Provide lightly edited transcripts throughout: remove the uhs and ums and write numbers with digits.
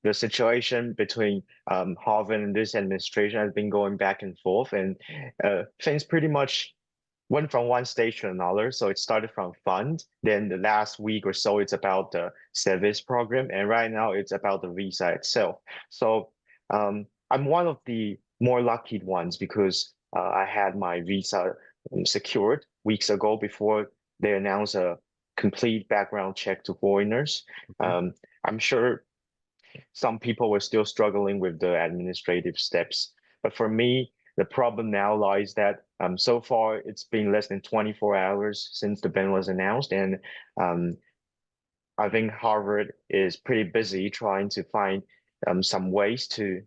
the situation between Harvard and this administration has been going back and forth, and things pretty much went from one stage to another. So it started from fund, then the last week or so, it's about the service program, and right now it's about the visa itself. So I'm one of the more lucky ones because I had my visa secured weeks ago before they announced a complete background check to foreigners. I'm sure some people were still struggling with the administrative steps. But for me, the problem now lies that so far it's been less than 24 hours since the ban was announced, and um, I think Harvard is pretty busy trying to find some ways to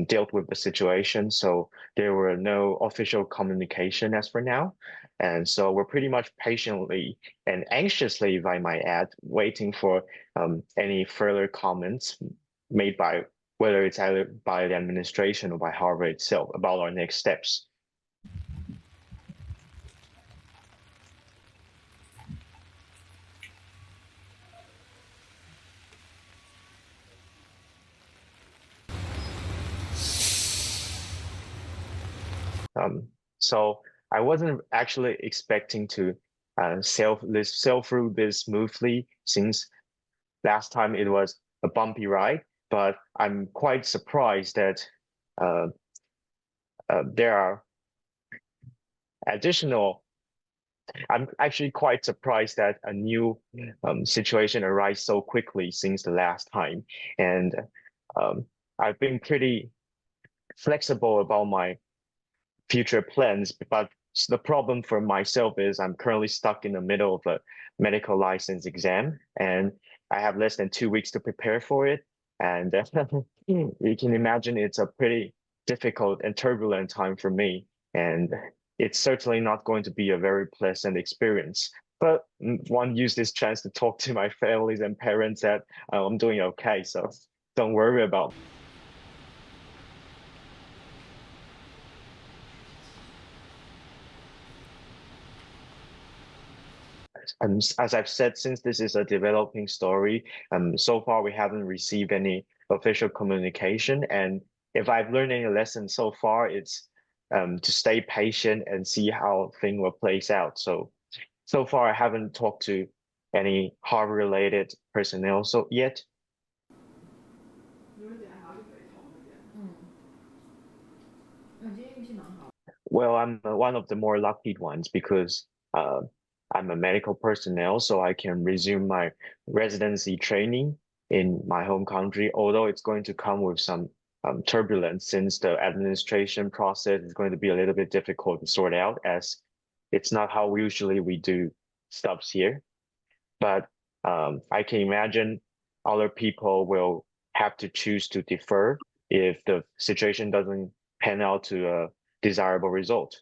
deal with the situation. So there were no official communication as for now. And so we're pretty much patiently and anxiously, if I might add, waiting for any further comments made by whether it's either by the administration or by Harvard itself about our next steps. So I wasn't actually expecting to sail through this smoothly since last time it was a bumpy ride, but I'm quite surprised that uh, there are additional. I'm actually quite surprised that a new situation arose so quickly since the last time, and I've been pretty flexible about my future plans, but the problem for myself is I'm currently stuck in the middle of a medical license exam, and I have less than 2 weeks to prepare for it. And you can imagine it's a pretty difficult and turbulent time for me. And it's certainly not going to be a very pleasant experience. But one use this chance to talk to my families and parents that I'm doing okay. So don't worry about. And as I've said, since this is a developing story, so far we haven't received any official communication. And if I've learned any lessons so far, it's to stay patient and see how things will place out. So far I haven't talked to any Harvard-related personnel so yet. Well, I'm one of the more lucky ones because I'm a medical personnel, so I can resume my residency training in my home country, although it's going to come with some turbulence since the administration process is going to be a little bit difficult to sort out as it's not how usually we do stuffs here. But I can imagine other people will have to choose to defer if the situation doesn't pan out to a desirable result.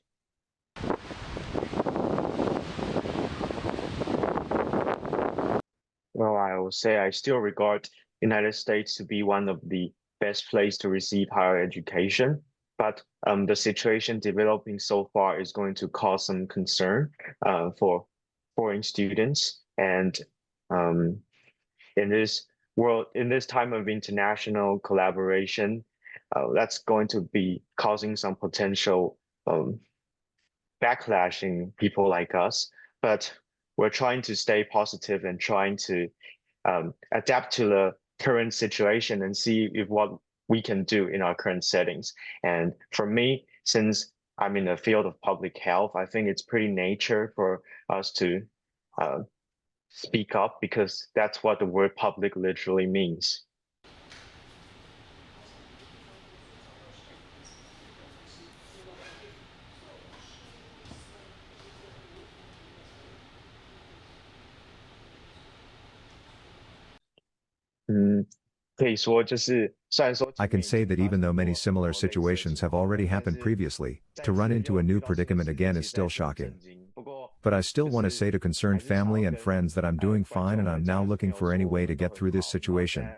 Well, I will say I still regard United States to be one of the best place to receive higher education, but the situation developing so far is going to cause some concern for foreign students. And um, in this in this time of international collaboration, that's going to be causing some potential backlash in people like us. But we're trying to stay positive and trying to adapt to the current situation and see if what we can do in our current settings. And for me, since I'm in the field of public health, I think it's pretty nature for us to uh, speak up because that's what the word public literally means. Mm, 可以说就是虽然说 I can say that even though many similar situations have already happened previously, to run into a new predicament again is still shocking. But I still want to say to concerned family and friends that I'm doing fine and I'm now looking for any way to get through this situation.